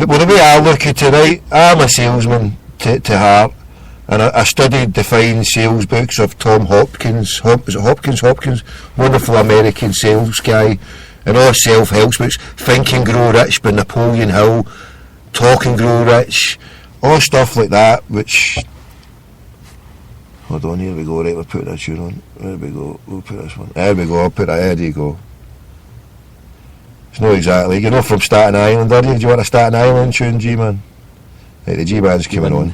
But the way I look at it, right, I'm a salesman to heart, and I studied the fine sales books of Tom Hopkins. Was it Hopkins? Wonderful American sales guy, and all self-help books. Think and Grow Rich by Napoleon Hill, Talk and Grow Rich, all stuff like that. Which, hold on, here we go. Right, we'll put that tune on. There we go. We'll put this one. There we go. I'll put that. There you go. It's not exactly. You're not from Staten Island, are you? Do you want a Staten Island tune, G-Man? Right, the G-Man's coming on.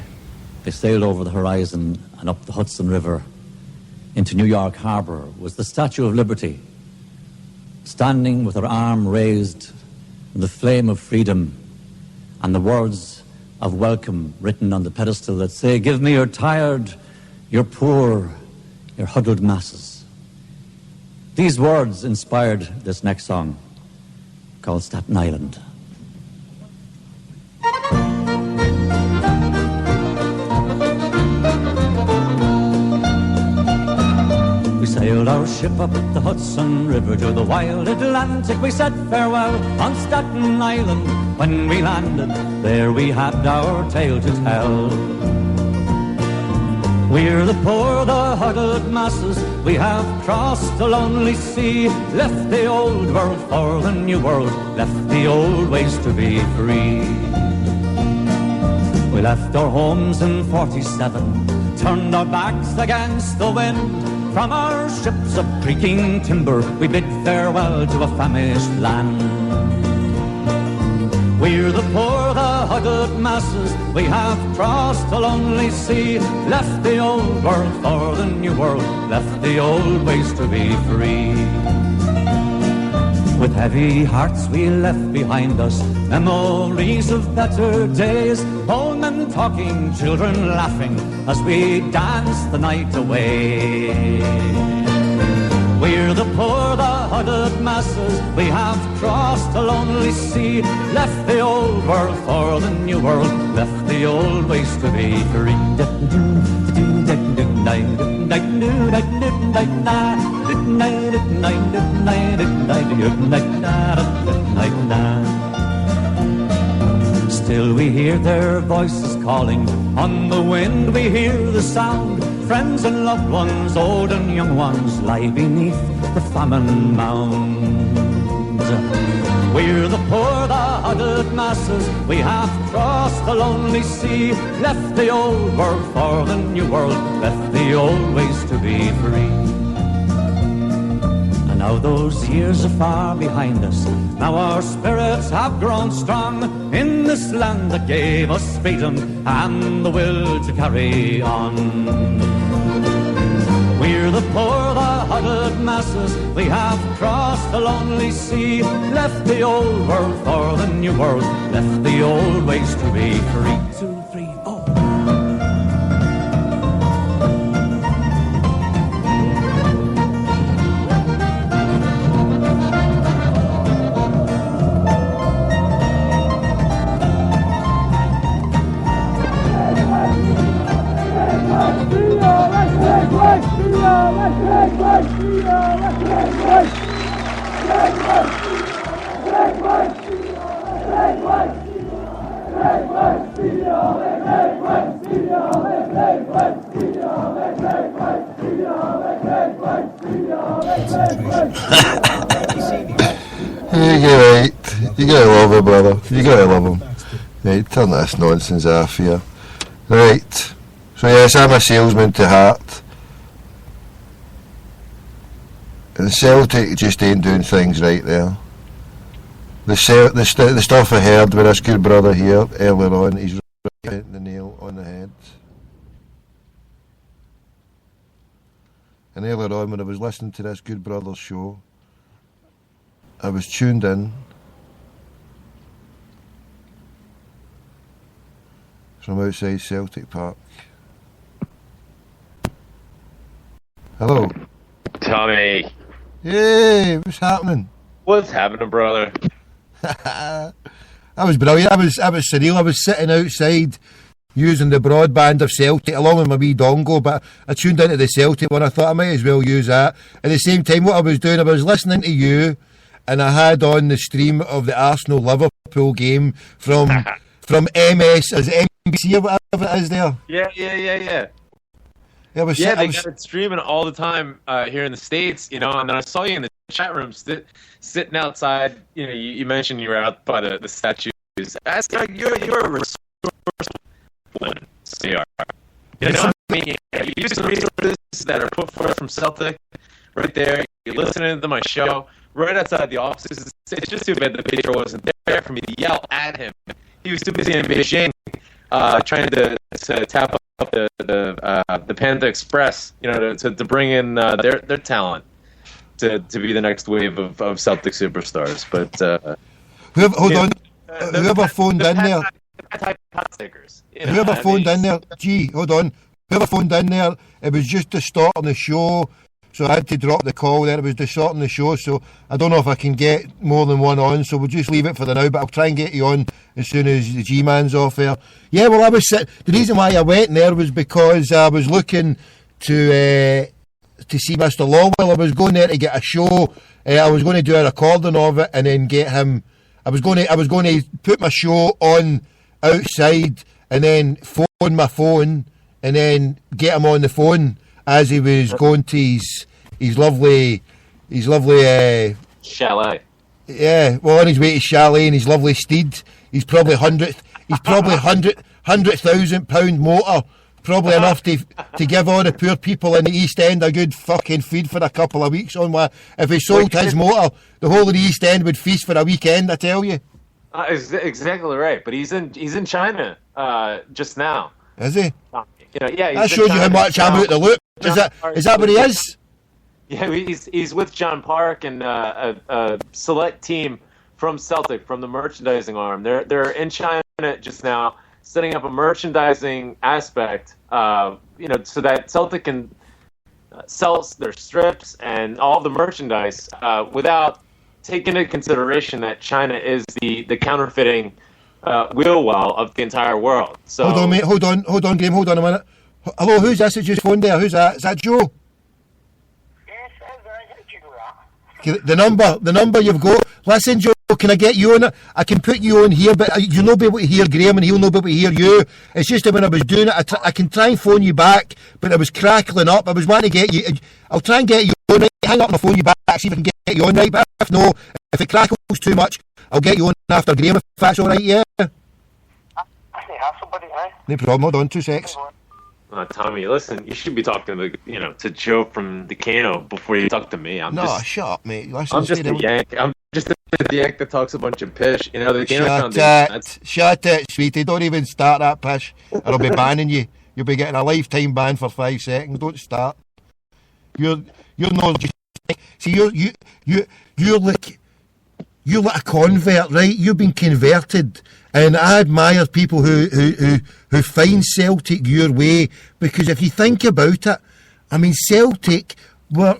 They sailed over the horizon and up the Hudson River into New York Harbor was the Statue of Liberty, standing with her arm raised in the flame of freedom and the words of welcome written on the pedestal that say, "Give me your tired, your poor, your huddled masses." These words inspired this next song, called Staten Island. We sailed our ship up the Hudson River to the wild Atlantic. We said farewell on Staten Island. When we landed, there we had our tale to tell. We're the poor, the huddled masses. We have crossed the lonely sea, left the old world for the new world, left the old ways to be free. We left our homes in 47, turned our backs against the wind. From our ships of creaking timber, we bid farewell to a famished land. We're the poor, the huddled masses. We have crossed the lonely sea, left the old world for the new world, left the old ways to be free. With heavy hearts we left behind us memories of better days, old men talking, children laughing as we danced the night away. We're the poor, the huddled masses. We have crossed the lonely sea, left the old world for the new world, left the old ways to be free. Still we hear their voices calling, on the wind we hear the sound. Friends and loved ones, old and young ones, lie beneath the famine mounds. We're the poor, the huddled masses. We have crossed the lonely sea, left the old world for the new world, left the old ways to be free. And now those years are far behind us. Now our spirits have grown strong in this land that gave us freedom and the will to carry on. We're the poor, the huddled masses. We have crossed the lonely sea, left the old world for the new world, left the old ways to be free. 2, 3, 4. You gotta love him, brother. You gotta love him. Right, turn this nonsense off here. Right. So yes, I'm a salesman to heart. And Celtic just ain't doing things right there. The stuff I heard with this good brother here earlier on, he's hitting the nail on the head. And earlier on, when I was listening to this good brother's show, I was tuned in from outside Celtic Park. Hello. Tommy. Hey, what's happening? What's happening, brother? That was brilliant. I was surreal. I was sitting outside using the broadband of Celtic along with my wee dongle, but I tuned into the Celtic one. I thought I might as well use that. At the same time, what I was doing, I was listening to you, and I had on the stream of the Arsenal Liverpool Liverpool game from MS, is it NBC or whatever it is there? Yeah. They got it streaming all the time here in the States, and then I saw you in the chat room sitting outside. You mentioned you were out by the statues. You're a resourceful one, so you are. You use the resources that are put forth from Celtic right there. You're listening to my show right outside the offices. It's just too bad that Pedro wasn't there for me to yell at him. He was too busy in Beijing trying to tap up the Panda Express, to bring in their talent to be the next wave of Celtic superstars. But whoever phoned in there. Whoever phoned in there, whoever phoned in there, it was just to start on the show, so I had to drop the call there. It was to start on the show, so I don't know if I can get more than one on, so we'll just leave it for the now, but I'll try and get you on as soon as the G-Man's off there. Yeah, well, the reason why I went there was because I was looking to see Mr. Lawwell. I was going there to get a show. I was going to do a recording of it and then get him. I was going to put my show on outside and then phone my phone and then get him on the phone as he was going to his lovely chalet. Yeah, well, on his way to chalet and his lovely steed. He's probably £100,000 motor. Probably enough to give all the poor people in the East End a good fucking feed for a couple of weeks on what. If he sold his motor, the whole of the East End would feast for a weekend, I tell you. Exactly right, but he's in China just now. Is he? Yeah. That shows you how much I'm out the loop. Is that what he is? Yeah, he's with John Park and a select team from Celtic, from the merchandising arm. They're in China just now, setting up a merchandising aspect, so that Celtic can sell their strips and all the merchandise without taking into consideration that China is the counterfeiting wheel well of the entire world. So hold on, mate. Hold on, Graham. Hold on a minute. Hello, who's this that just phoned there? Who's that? Is that Joe? Yes, that's The number you've got. Listen, Joe, can I get you on it? I can put you on here, but you'll not be able to hear Graham and he'll not be able to hear you. It's just that when I was doing it, I can try and phone you back, but it was crackling up. I was wanting to get you. I'll try and get you on. Right? Hang up and I'll phone you back, see if I can get you on, right? But if it crackles too much, I'll get you on after Graham, if that's all right, yeah? I have somebody, eh? No problem, hold on, 2 secs. Tommy, listen, you should be talking to Joe from the Kano before you talk to me. Shut up, mate. Listen, I'm just a yank. I'm just a yank that talks a bunch of pish. The Kano Foundation. Shut it, sweetie. Don't even start that pish, or I'll be banning you. You'll be getting a lifetime ban for 5 seconds. Don't start. You're not just. See, you're like a convert, right? You've been converted. And I admire people who find Celtic your way, because if you think about it, I mean, Celtic we've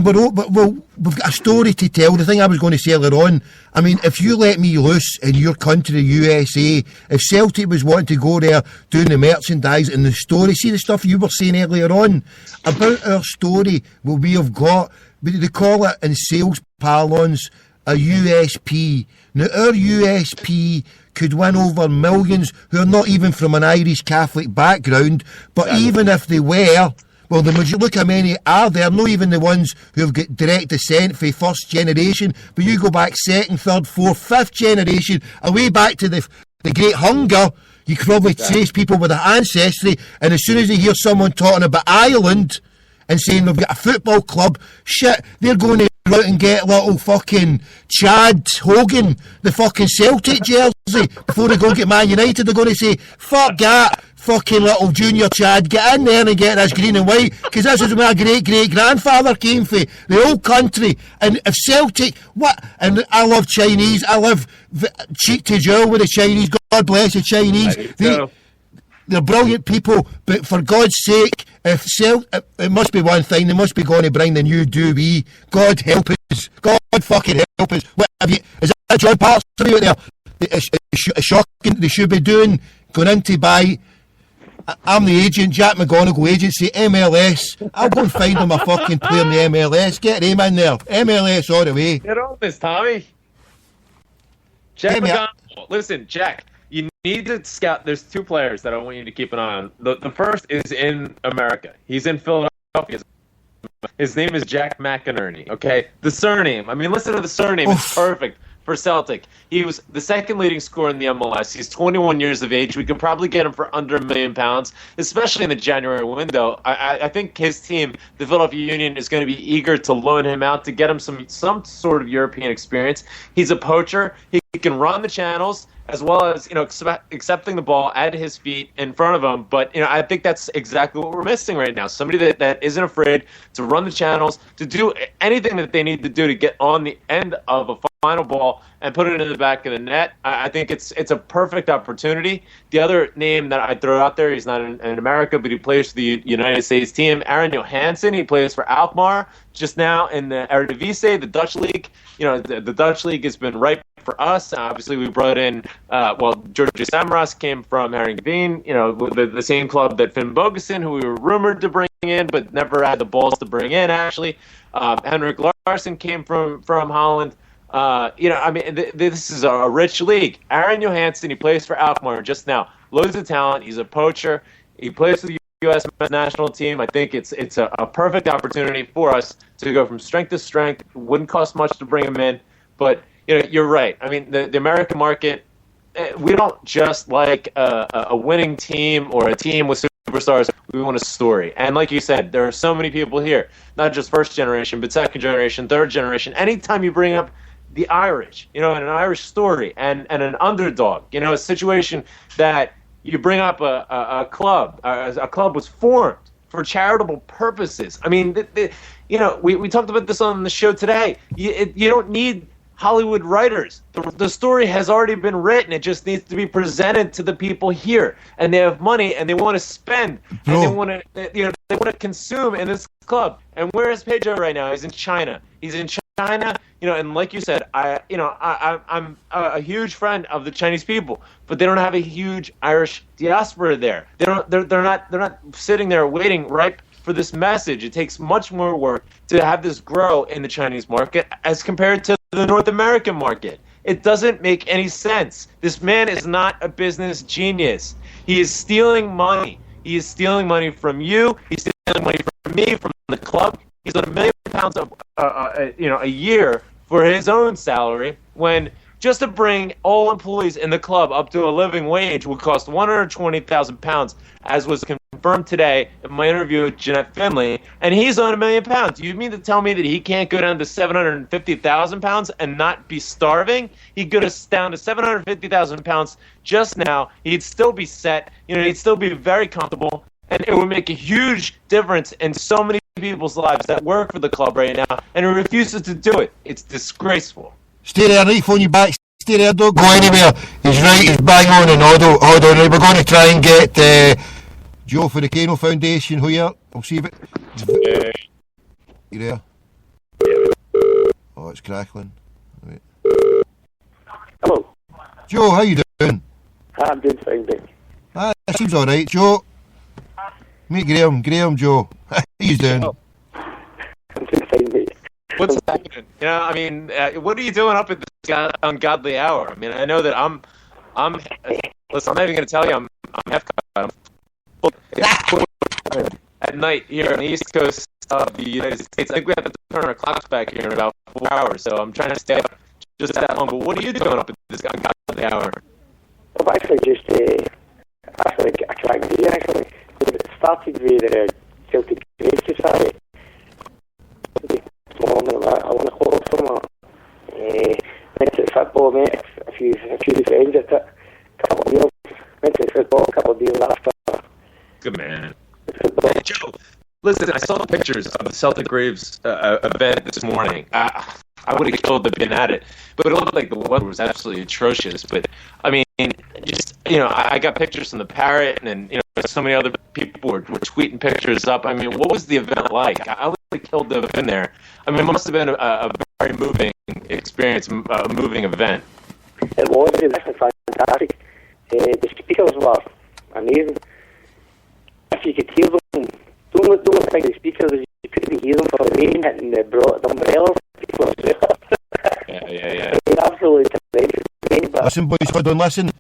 got a story to tell. The thing I was going to say earlier on, I mean, if you let me loose in your country, USA, if Celtic was wanting to go there doing the merchandise and the story, see the stuff you were saying earlier on about our story, well, we have got, they call it in sales parlance, a USP. Now, our USP could win over millions who are not even from an Irish Catholic background, but even if they were, well, look how many are there, not even the ones who have got direct descent for first generation, but you go back second, third, fourth, fifth generation, away back to the Great Hunger, you could probably trace people with an ancestry, and as soon as they hear someone talking about Ireland and saying they've got a football club, shit, they're going to out and get little fucking Chad Hogan, the fucking Celtic jersey, before they go get Man United. They're going to say, fuck that, fucking little junior Chad, get in there and get this green and white, because this is where my great-great-grandfather came from, the old country. And if Celtic, and I love Chinese, I love cheek to jowl with the Chinese, God bless the Chinese. They're brilliant people, but for God's sake, it must be one thing, they must be going to bring the new Dewey. God help us. God fucking help us. Is that John Parks out there? It's shocking. They should be going in to buy. I'm the agent, Jack McGonigal agency, MLS. I'll go and find them a fucking player in the MLS. Get him in there. MLS all the way. Get on this, Tommy. Jack Give me a- McGonigal. Listen, Jack, you need to scout. There's two players that I want you to keep an eye on. The first is in America. He's in Philadelphia. His name is Jack McInerney. Okay, the surname. I mean, listen to the surname. It's perfect for Celtic. He was the second leading scorer in the MLS. He's 21 years of age. We can probably get him for under £1 million, especially in the January window. I think his team, the Philadelphia Union, is going to be eager to loan him out to get him some sort of European experience. He's a poacher. He can run the channels as well as, accepting the ball at his feet in front of him. But, I think that's exactly what we're missing right now. Somebody that isn't afraid to run the channels, to do anything that they need to do to get on the end of a final ball and put it in the back of the net. I think it's a perfect opportunity. The other name that I throw out there, he's not in America, but he plays for the United States team, Aaron Johansson. He plays for Alkmaar just now in the Eredivisie, the Dutch league. The Dutch league has been ripe for us. Obviously, we brought in, George Samaras came from Heerenveen, the same club that Finn Bogason, who we were rumored to bring in, but never had the balls to bring in, actually. Henrik Larsson came from Holland. This is a rich league. Aaron Johansson, he plays for Alkmaar just now. Loads of talent. He's a poacher. He plays for the U.S. national team. I think it's a perfect opportunity for us to go from strength to strength. It wouldn't cost much to bring him in, but you're right. I mean, the American market, we don't just like a winning team or a team with superstars. We want a story. And like you said, there are so many people here, not just first generation, but second generation, third generation. Anytime you bring up the Irish, and an Irish story and an underdog, a situation that you bring up a club was formed for charitable purposes. I mean, we talked about this on the show today. You don't need Hollywood writers. The story has already been written. It just needs to be presented to the people here, and they have money and they want to spend and they want to consume in this club. And where is Pedro right now? He's in China. And like you said, I'm a huge friend of the Chinese people, but they don't have a huge Irish diaspora there. They're not sitting there waiting ripe for this message. It takes much more work to have this grow in the Chinese market as compared to the North American market. It doesn't make any sense. This man is not a business genius. He is stealing money. He is stealing money from you. He's stealing money from me, from the club. He's on £1 million a year for his own salary, when just to bring all employees in the club up to a living wage would cost £120,000, as was confirmed today in my interview with Jeanette Finley, and he's on £1 million. You mean to tell me that he can't go down to £750,000 and not be starving? He'd go down to £750,000 just now. He'd still be set. He'd still be very comfortable, and it would make a huge difference in so many people's lives that work for the club right now, and he refuses to do it. It's disgraceful. Stay there, right, phone you back. Stay there, don't go anywhere. He's right, he's bang on and hold on. Right, we're going to try and get Joe for the Kano Foundation here. I'll see if it... You there? Oh, it's crackling. Wait. Hello. Joe, how you doing? I'm doing fine, mate. That seems alright, Joe. Meet Graham, Joe. How you doing? I'm doing fine, mate. What's happening? What are you doing up at this ungodly hour? I mean, I know that I'm listen, I'm not even going to tell you I'm half cut. At night here on the East Coast of the United States. I think we have to turn our clocks back here in about 4 hours, so I'm trying to stay up just that long. But what are you doing up at this ungodly hour? I've actually just a crack beer, actually. It started with the Celtic Grave Society. I want to call it from went to the football, met a few friends at it. Couple of meals. Went to the football a couple of days after. Good man. Hey, Joe, listen, I saw the pictures of the Celtic Graves event this morning. I would have killed to been at it, but it looked like the weather was absolutely atrocious. But I mean, just I got pictures from the Parrot, and so many other people were tweeting pictures up. I mean, what was the event like? I would have killed to have been there. I mean, it must have been a very moving experience, a moving event. It was actually fantastic. The speakers were amazing. If you could hear them, don't think the speakers, you couldn't hear them for the rain hitting the umbrellas. People were Yeah. It was absolutely tremendous. Rain Listen, boys, hold on, listen.